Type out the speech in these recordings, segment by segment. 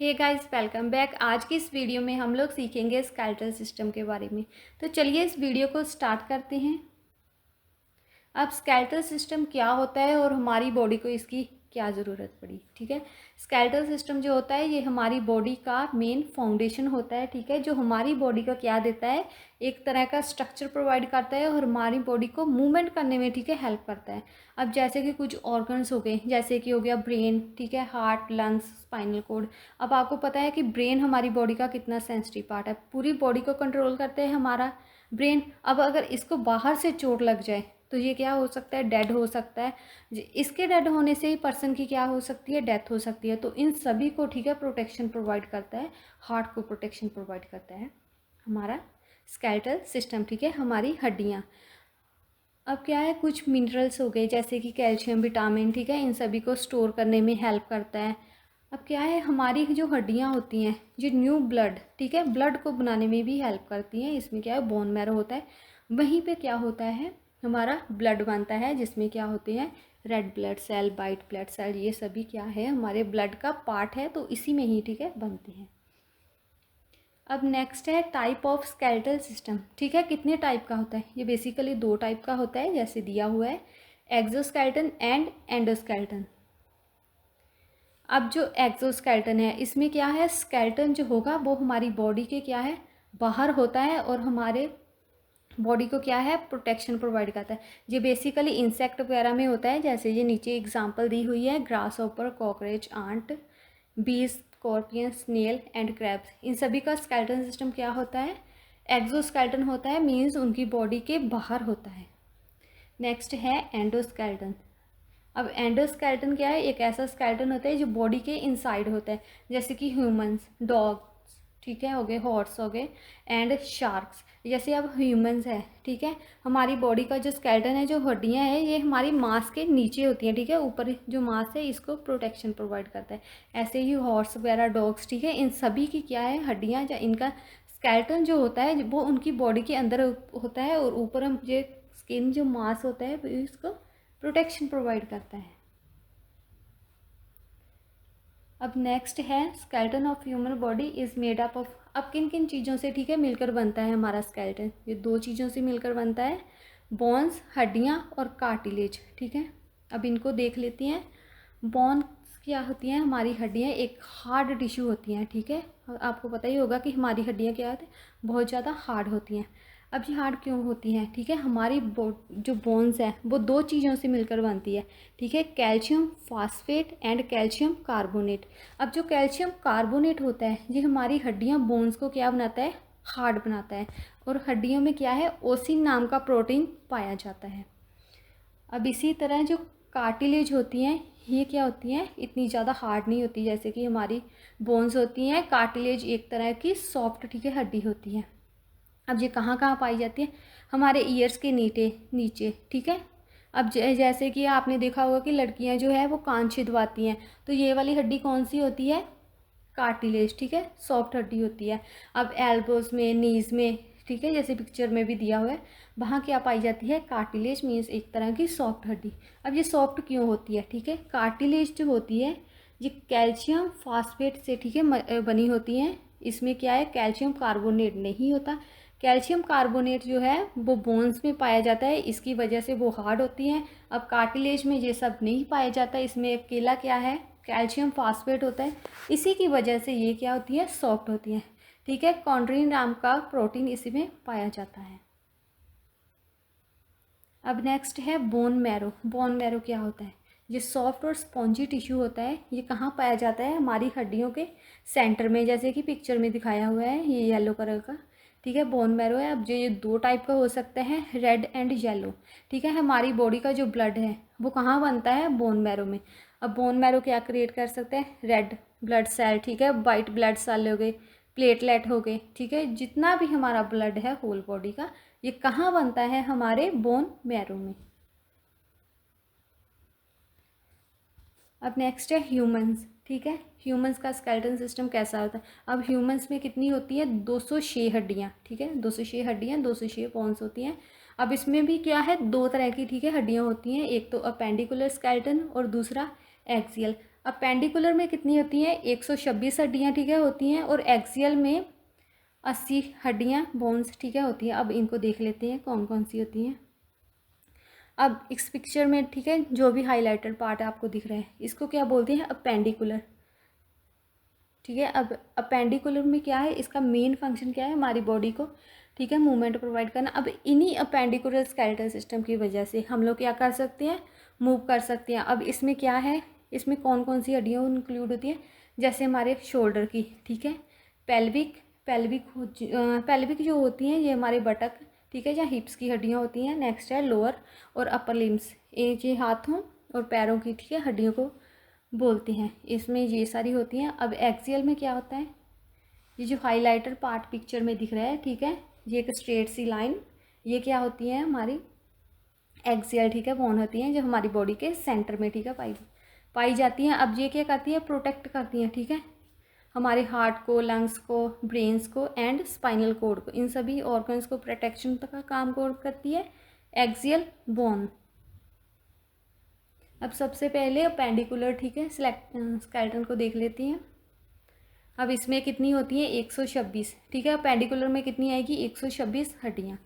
Hey guys, welcome back. आज की इस वीडियो में हम लोग सीखेंगे स्केलेटल सिस्टम के बारे में। तो चलिए इस वीडियो को स्टार्ट करते हैं। अब स्केलेटल सिस्टम क्या होता है और हमारी बॉडी को इसकी क्या ज़रूरत पड़ी। ठीक है, स्केलेटल सिस्टम जो होता है ये हमारी बॉडी का मेन फाउंडेशन होता है। ठीक है, जो हमारी बॉडी का क्या देता है, एक तरह का स्ट्रक्चर प्रोवाइड करता है और हमारी बॉडी को मूवमेंट करने में ठीक है हेल्प करता है। अब जैसे कि कुछ ऑर्गन्स हो गए, जैसे कि हो गया ब्रेन, ठीक है, हार्ट, लंग्स, स्पाइनल कोड। अब आपको पता है कि ब्रेन हमारी बॉडी का कितना सेंसिटिव पार्ट है, पूरी बॉडी को कंट्रोल करते हैं हमारा ब्रेन। अब अगर इसको बाहर से चोट लग जाए तो ये क्या हो सकता है, डेड हो सकता है। इसके डेड होने से ही पर्सन की क्या हो सकती है, डेथ हो सकती है। तो इन सभी को ठीक है प्रोटेक्शन प्रोवाइड करता है, हार्ट को प्रोटेक्शन प्रोवाइड करता है हमारा स्केलेटल सिस्टम। ठीक है, हमारी हड्डियाँ। अब क्या है, कुछ मिनरल्स हो गए जैसे कि कैल्शियम, विटामिन, ठीक है, इन सभी को स्टोर करने में हेल्प करता है। अब क्या है, हमारी जो हड्डियाँ होती हैं, जो न्यू ब्लड, ठीक है, ब्लड को बनाने में भी हेल्प करती हैं। इसमें क्या है, बोन मैरो होता है, वहीं पे क्या होता है, हमारा ब्लड बनता है, जिसमें क्या होते हैं, red blood cell, white blood cell, ये सभी क्या है, हमारे ब्लड का पार्ट है। तो इसी में ही ठीक है बनते हैं। अब नेक्स्ट है टाइप ऑफ स्केलेटल सिस्टम। ठीक है, कितने टाइप का होता है, ये बेसिकली 2 टाइप का होता है, जैसे दिया हुआ है, एक्सोस्केलेटन एंड एंडोस्केलेटन। अब जो एक्सोस्केलेटन है, इसमें क्या है, स्केलेटन जो होगा वो हमारी बॉडी के क्या है, बाहर होता है और हमारे बॉडी को क्या है, प्रोटेक्शन प्रोवाइड करता है। ये बेसिकली इंसेक्ट वगैरह में होता है, जैसे ये नीचे एग्जांपल दी हुई है, ग्रास हॉपर, कॉकरोच, आंट, बीज, स्कॉर्पियन, स्नेल एंड क्रैब्स। इन सभी का स्केलेटन सिस्टम क्या होता है, एक्सोस्केलेटन होता है, मीन्स उनकी बॉडी के बाहर होता है। नेक्स्ट है एंडोस्केलेटन। अब एंडोस्केलेटन क्या है, एक ऐसा स्केलेटन होता है जो बॉडी के इनसाइड होता है, जैसे कि ह्यूमंस, डॉग्स, ठीक है, हो गए, हॉर्स हो गए, एंड शार्क्स। जैसे अब ह्यूमंस है, ठीक है, हमारी बॉडी का जो स्केलेटन है, जो हड्डियां हैं, ये हमारी मांस के नीचे होती हैं। ठीक है, ऊपर जो मांस है इसको प्रोटेक्शन प्रोवाइड करता है। ऐसे ही हॉर्स वगैरह, डॉग्स, ठीक है, इन सभी की क्या है, हड्डियाँ, या इनका स्केलेटन जो होता है वो उनकी बॉडी के अंदर होता है और ऊपर हम जो स्किन, जो मांस होता है, वो इसको प्रोटेक्शन प्रोवाइड करता है। अब नेक्स्ट है skeleton of human body is made up of. अब किन किन चीज़ों से ठीक है मिलकर बनता है हमारा स्केलेटन, ये 2 चीज़ों से मिलकर बनता है, बोन्स, हड्डियाँ, और कार्टिलेज। ठीक है, अब इनको देख लेती हैं। बोन्स क्या होती हैं, हमारी हड्डियाँ एक हार्ड टिश्यू होती हैं। ठीक है, आपको पता ही होगा कि हमारी हड्डियाँ क्या होती हैं, बहुत ज़्यादा हार्ड होती हैं। अब ये हार्ड क्यों होती हैं, ठीक है, हमारी जो बोन्स है वो 2 चीज़ों से मिलकर बनती है। ठीक है, calcium phosphate and calcium carbonate. अब जो कैल्शियम कार्बोनेट होता है, ये हमारी हड्डियां, बोन्स को क्या बनाता है, हार्ड बनाता है। और हड्डियों में क्या है, ओसिन नाम का प्रोटीन पाया जाता है। अब इसी तरह जो कार्टिलेज होती हैं, ये क्या होती हैं, इतनी ज़्यादा हार्ड नहीं होती जैसे कि हमारी बोन्स होती हैं। कार्टिलेज एक तरह की सॉफ्ट, ठीक है, हड्डी होती है। अब ये कहाँ कहाँ पाई जाती है, हमारे ईयर्स के नीचे। ठीक है, अब जैसे कि आपने देखा होगा कि लड़कियां जो है वो कान छिदवाती हैं, तो ये वाली हड्डी कौन सी होती है, कार्टिलेज। ठीक है, सॉफ्ट हड्डी होती है। अब एल्बोज में, नीज में, ठीक है, जैसे पिक्चर में भी दिया हुआ है, वहाँ क्या पाई जाती है, कार्टिलेज, मीन्स एक तरह की सॉफ्ट हड्डी। अब ये सॉफ्ट क्यों होती है, ठीक है, कार्टिलेज जो होती है ये कैल्शियम फास्फेट से, ठीक है, बनी होती है। इसमें क्या है, कैल्शियम कार्बोनेट नहीं होता। कैल्शियम कार्बोनेट जो है वो बोन्स में पाया जाता है, इसकी वजह से वो हार्ड होती हैं। अब कार्टिलेज में ये सब नहीं पाया जाता, इसमें अकेला क्या है, कैल्शियम फास्फेट होता है, इसी की वजह से ये क्या होती है, सॉफ्ट होती है। ठीक है, कॉन्ड्रीन नाम का प्रोटीन इसी में पाया जाता है। अब नेक्स्ट है बोन मैरो। बोन मैरो क्या होता है, ये सॉफ्ट और स्पॉन्जी टिश्यू होता है। ये कहाँ पाया जाता है, हमारी हड्डियों के सेंटर में, जैसे कि पिक्चर में दिखाया हुआ है, ये येलो कलर का, ठीक है, बोन मैरो है। अब जो ये 2 टाइप का हो सकता है, रेड एंड येलो। ठीक है, हमारी बॉडी का जो ब्लड है वो कहाँ बनता है, बोन मैरो में। अब बोन मैरो क्या क्रिएट कर सकते हैं, रेड ब्लड सेल, ठीक है, वाइट ब्लड सेल हो गए, प्लेटलेट हो गए, ठीक है, जितना भी हमारा ब्लड है होल बॉडी का, ये कहाँ बनता है, हमारे बोन मैरो में। अब नेक्स्ट है ह्यूमंस। ठीक है, ह्यूमंस का स्केलेटन सिस्टम कैसा होता है। अब ह्यूमंस में कितनी होती है, 206 हड्डियाँ। ठीक है, 206 हड्डियाँ, 206 बोन्स होती हैं। अब इसमें भी क्या है, 2 तरह की, ठीक है, हड्डियाँ होती हैं, एक तो अपेंडिकुलर स्केलेटन और दूसरा एक्सियल। अपेंडिकुलर में कितनी होती हैं? 126 हड्डियाँ, ठीक है, होती हैं। और एक्सियल में 80 हड्डियाँ, बोन्स, ठीक है, होती हैं। अब इनको देख लेते हैं कौन कौन सी होती हैं। अब इस पिक्चर में, ठीक है, जो भी हाईलाइटेड पार्ट आपको दिख रहा है इसको क्या बोलते हैं? अपेंडिकुलर, ठीक है। अब अपेंडिकुलर में क्या है? इसका मेन फंक्शन क्या है? हमारी बॉडी को, ठीक है, मूवमेंट प्रोवाइड करना। अब इन्हीं अपेंडिकुलर स्केलेटल सिस्टम की वजह से हम लोग क्या कर सकते हैं? मूव कर सकते हैं। अब इसमें क्या है? इसमें कौन कौन सी हड्डियाँ इंक्लूड होती हैं? जैसे हमारे शोल्डर की, ठीक है, पेल्विक पेल्विक जो होती हैं ये हमारे बटक, ठीक है, या हिप्स की हड्डियाँ होती हैं। नेक्स्ट है लोअर और अपर लिम्स, ये हाथों और पैरों की, ठीक है, हड्डियों को बोलते हैं। इसमें ये सारी होती हैं। अब एक्सियल में क्या होता है? ये जो हाइलाइटर पार्ट पिक्चर में दिख रहा है, ठीक है, ये एक स्ट्रेट सी लाइन, ये क्या होती है? हमारी एक्सियल, ठीक है, बोन होती हैं जो हमारी बॉडी के सेंटर में, ठीक है, पाई जाती हैं। अब ये क्या करती है? प्रोटेक्ट करती हैं, ठीक है, हमारे हार्ट को, लंग्स को, ब्रेन्स को एंड स्पाइनल कॉर्ड को, इन सभी ऑर्गन्स को प्रोटेक्शन का काम करती है एक्सियल बोन। अब सबसे पहले अपेंडिकुलर, ठीक है, स्केलेटन को देख लेती हैं। अब इसमें कितनी होती है? 126, ठीक है। अपेंडिकुलर में कितनी आएगी? 126 हड्डियाँ।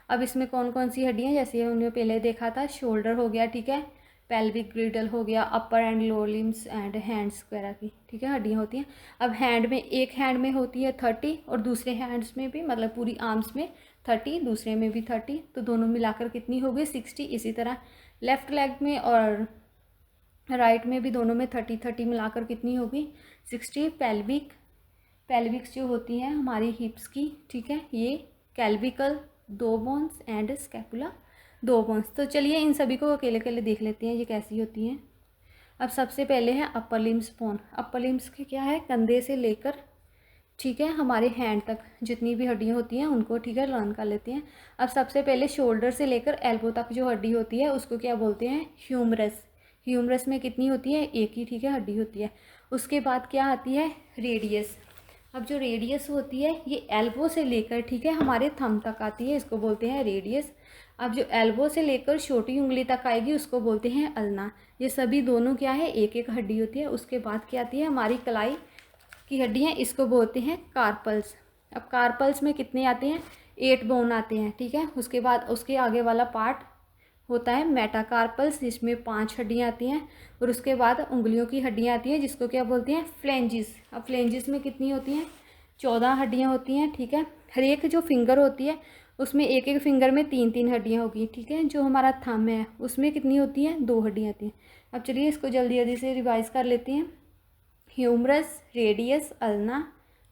अब इसमें कौन कौन सी हड्डियाँ? जैसे हमने पहले देखा था, शोल्डर हो गया, ठीक है, पेल्विक ग्रिडल हो गया, upper and lower limbs and hands वगैरह की, ठीक है, हड्डियाँ होती हैं। अब हैंड में, एक हैंड में होती है 30 और दूसरे हैंड्स में भी, मतलब पूरी आर्म्स में 30, दूसरे में भी 30, तो दोनों मिलाकर कितनी हो गई? 60। इसी तरह लेफ्ट लेग में और राइट में भी, दोनों में 30 मिलाकर कितनी होगी? 60। पेल्विक्स जो होती हैं हमारी हिप्स की, ठीक है, ये कैल्विकल 2 बोन्स एंड स्कैपुला 2 बोन्स। तो चलिए इन सभी को अकेले अकेले देख लेते हैं ये कैसी होती हैं। अब सबसे पहले है upper limbs bone. Upper limbs के क्या है? कंधे से लेकर, ठीक है, हमारे हैंड तक जितनी भी हड्डियाँ होती हैं उनको, ठीक है, लर्न कर लेते हैं। अब सबसे पहले शोल्डर से लेकर एल्बो तक जो हड्डी होती है उसको क्या बोलते हैं? ह्यूमरस। ह्यूमरस में कितनी होती है? एक ही, ठीक है, हड्डी होती है। उसके बाद क्या आती है? रेडियस। अब जो रेडियस होती है ये एल्बो से लेकर, ठीक है, हमारे थंब तक आती है, इसको बोलते हैं रेडियस। अब जो एल्बो से लेकर छोटी उंगली तक आएगी उसको बोलते हैं अल्ना। ये सभी दोनों क्या है? एक एक हड्डी होती है। उसके बाद क्या आती है? हमारी कलाई की हड्डियाँ, इसको बोलते हैं कार्पल्स। अब कार्पल्स में कितने आते हैं? 8 बोन आते हैं, ठीक है। उसके बाद उसके आगे वाला पार्ट होता है मेटाकार्पल्स, जिसमें 5 हड्डियाँ आती हैं। और उसके बाद उंगलियों की हड्डियाँ आती हैं जिसको क्या बोलते हैं? फ्लेंजिस। अब फ्लेंजिस में कितनी होती हैं? 14 हड्डियाँ होती हैं, ठीक है। हर एक जो फिंगर होती है उसमें एक एक फिंगर में 3 हड्डियाँ होगी, ठीक है। जो हमारा थंब है उसमें कितनी होती हैं? 2 हड्डियाँ आती हैं। अब चलिए इसको जल्दी जल्दी से रिवाइज कर लेते हैं। Humerus, radius, ulna,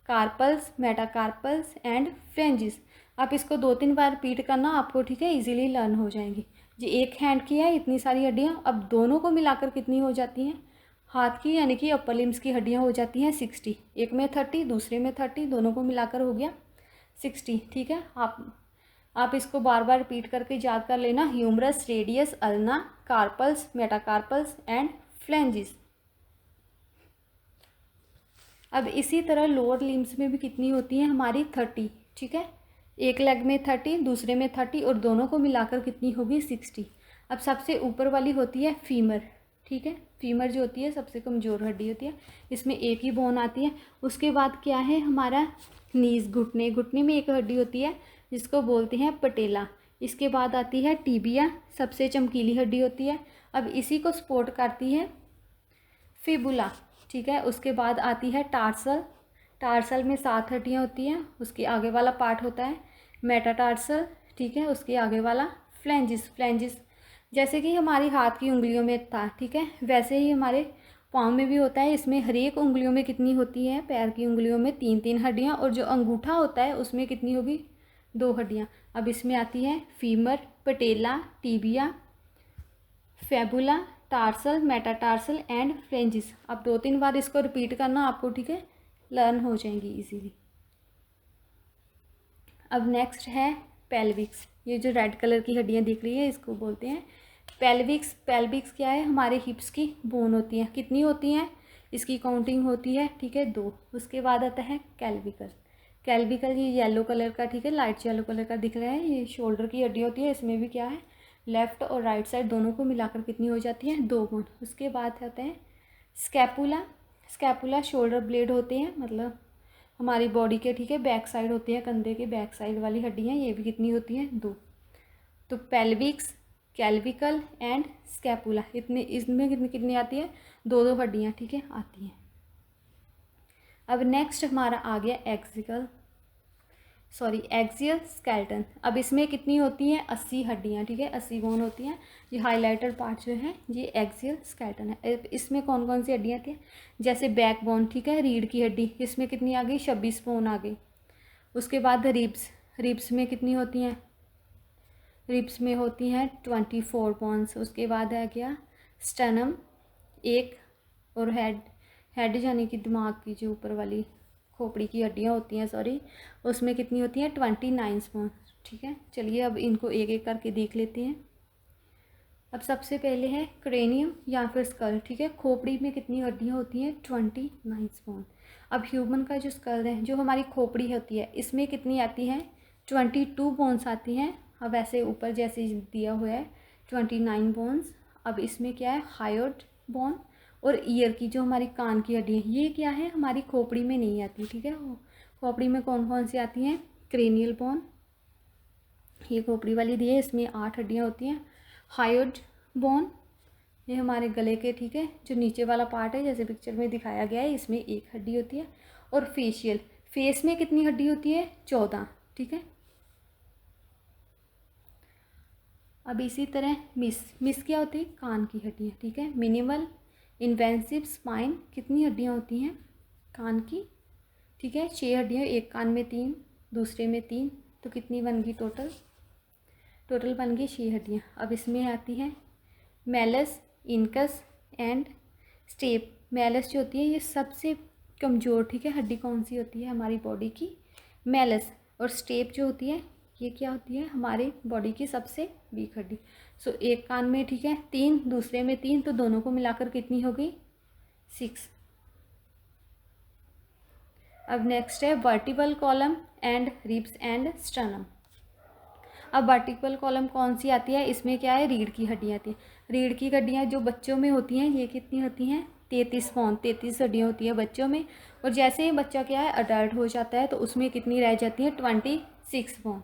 carpals, metacarpals and phalanges. आप इसको 2-3 बार रिपीट करना आपको, ठीक है, इजीली लर्न हो जाएंगी। जी एक हैंड की है इतनी सारी हड्डियाँ, अब दोनों को मिलाकर कितनी हो जाती हैं? हाथ की यानी कि अपर लिम्स की हड्डियाँ हो जाती हैं 60। एक में 30, दूसरे में 30, दोनों को मिलाकर हो गया 60, ठीक है। आप इसको बार बार रिपीट करके याद कर लेना। Humerus, radius, ulna, carpals, metacarpals and phalanges. अब इसी तरह लोअर लिम्स में भी कितनी होती हैं? हमारी 30, ठीक है। एक लेग में 30, दूसरे में 30 और दोनों को मिलाकर कितनी होगी? 60। अब सबसे ऊपर वाली होती है फीमर, ठीक है। फीमर जो होती है सबसे कमज़ोर हड्डी होती है, इसमें एक ही बोन आती है। उसके बाद क्या है हमारा? नीज, घुटने। घुटने में एक हड्डी होती है जिसको बोलते हैं पटेला। इसके बाद आती है टीबिया, सबसे चमकीली हड्डी होती है। अब इसी को सपोर्ट करती है फिबुला, ठीक है। उसके बाद आती है टार्सल। टार्सल में 7 हड्डियाँ होती हैं। उसके आगे वाला पार्ट होता है मेटाटार्सल, ठीक है। उसके आगे वाला फ्लेंजिस। फ्लेंजिस जैसे कि हमारी हाथ की उंगलियों में था, ठीक है, वैसे ही हमारे पाँव में भी होता है। इसमें हर एक उंगलियों में कितनी होती है? पैर की उंगलियों में 3 हड्डियाँ, और जो अंगूठा होता है उसमें कितनी होगी? 2 हड्डियाँ। अब इसमें आती है femur, patella, tibia, fibula, tarsal, metatarsal and phalanges. अब 2-3 बार इसको रिपीट करना आपको, ठीक है, लर्न हो जाएंगी इजीली। अब नेक्स्ट है पेल्विक्स। ये जो रेड कलर की हड्डियाँ दिख रही है इसको बोलते हैं पेल्विक्स। पेल्विक्स क्या है? हमारे हिप्स की बोन होती हैं। कितनी होती हैं? इसकी काउंटिंग होती है, ठीक है, 2। उसके बाद आता है कैल्विकल। कैल्विकल ये येलो कलर का, ठीक है, लाइट येलो कलर का दिख रहा है। ये शोल्डर की हड्डी होती है। इसमें भी क्या है? लेफ्ट और राइट साइड दोनों को मिलाकर कितनी हो जाती है? 2 बोन। उसके बाद आते हैं स्कैपुला, स्कैपुला शोल्डर ब्लेड होते हैं, मतलब हमारी बॉडी के, ठीक है, बैक साइड होती है, कंधे के बैक साइड वाली हड्डियाँ, ये भी कितनी होती हैं, 2। तो पेल्विक्स, कैल्विकल एंड स्कैपुला, इतने, इसमें कितनी कितनी आती है, 2 हड्डियाँ, ठीक है, आती हैं। अब नेक्स्ट हमारा आ गया एक्सियल स्केलेटन। अब इसमें कितनी होती हैं, 80 हड्डियाँ, ठीक है, 80 बोन होती हैं। ये हाईलाइटर पार्ट जो है ये एक्सियल स्केलेटन है। इसमें कौन कौन सी हड्डियाँ थी, जैसे बैक बोन, ठीक है, रीढ़ की हड्डी, इसमें कितनी आ गई, 26 बोन आ गई। उसके बाद रिब्स, रिब्स में कितनी होती हैं, रिब्स में होती हैं 24 बोन्स। उसके बाद आ गया स्टर्नम, एक, और हेड यानी कि दिमाग की जो ऊपर वाली खोपड़ी की हड्डियाँ होती हैं, सॉरी, उसमें कितनी होती हैं, 29 बोन, ठीक है। चलिए अब इनको एक एक करके देख लेते हैं। अब सबसे पहले है क्रेनियम या फिर स्कल, ठीक है, खोपड़ी में कितनी हड्डियाँ होती हैं, 29 बोन। अब ह्यूमन का जो स्कल है, जो हमारी खोपड़ी होती है, इसमें कितनी आती हैं, 22 बोन्स आती हैं। अब ऐसे ऊपर जैसे दिया हुआ है 29 बोन्स। अब इसमें क्या है, हायोइड बोन, और ईयर की जो हमारी कान की हड्डी है, ये क्या है, हमारी खोपड़ी में नहीं आती, ठीक है। खोपड़ी में कौन कौन सी आती हैं, क्रेनियल बोन, ये खोपड़ी वाली दी है, इसमें 8 हड्डियाँ होती हैं। हायोइड बोन, ये हमारे गले के, ठीक है, जो नीचे वाला पार्ट है, जैसे पिक्चर में दिखाया गया है, इसमें 1 हड्डी होती है। और फेशियल, फेस में कितनी हड्डी होती है, 14, ठीक है। अब इसी तरह मिस क्या होती है, कान की हड्डियाँ, ठीक है। मिनिमल इन्वेंसिव स्पाइन, कितनी हड्डियाँ होती हैं, कान की, ठीक है, 6 हड्डियाँ, एक कान में 3, दूसरे में 3, तो कितनी बन गई, टोटल बन गई 6 हड्डियाँ। अब इसमें आती है malleus, incus and step. Malleus जो होती है ये सबसे कमज़ोर, ठीक है, हड्डी कौन सी होती है हमारी बॉडी की, मैलस। और स्टेप जो होती है ये क्या होती है, हमारी बॉडी की सबसे वीक हड्डी। सो एक कान में, ठीक है, 3, दूसरे में 3, तो दोनों को मिलाकर कितनी हो गई, 6। अब नेक्स्ट है vertebral column and ribs and sternum. अब वर्टिकल कॉलम कौन सी आती है, इसमें क्या है, रीढ़ की हड्डियाँ आती हैं। रीढ़ की हड्डियाँ जो बच्चों में होती हैं, ये कितनी होती हैं, 33 बोन, 33 हड्डियाँ होती है बच्चों में। और जैसे ही बच्चा क्या है, अडल्ट हो जाता है, तो उसमें कितनी रह जाती है, 26 बोन,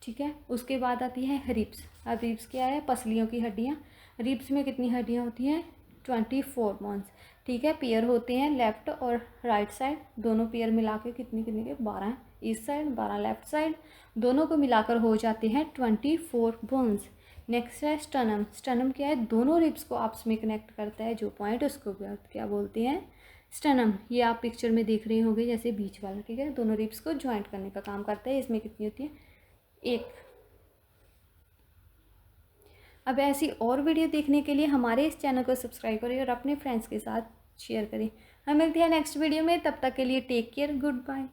ठीक है। उसके बाद आती है रिब्स। अब रिब्स क्या है, पसलियों की हड्डियाँ। रिब्स में कितनी हड्डियाँ होती हैं, 24 बोन्स, ठीक है। पेयर होते हैं लेफ्ट और राइट साइड, दोनों पेयर मिला के कितनी कितनी के, 12 ईस्ट साइड, 12 लेफ्ट साइड, दोनों को मिलाकर हो जाते हैं 24 बोन्स। नेक्स्ट है स्टर्नम। स्टर्नम क्या है, दोनों रिब्स को आपस में कनेक्ट करता है, जो पॉइंट, उसको क्या बोलते हैं, स्टर्नम। ये आप पिक्चर में देख रहे होंगे, जैसे बीच वाला, ठीक है, दोनों रिब्स को ज्वाइंट करने का काम करता है। इसमें कितनी होती है, 1। अब ऐसी और वीडियो देखने के लिए हमारे इस चैनल को सब्सक्राइब करें और अपने फ्रेंड्स के साथ शेयर करें। हम मिलते हैं नेक्स्ट वीडियो में, तब तक के लिए टेक केयर, गुड बाय।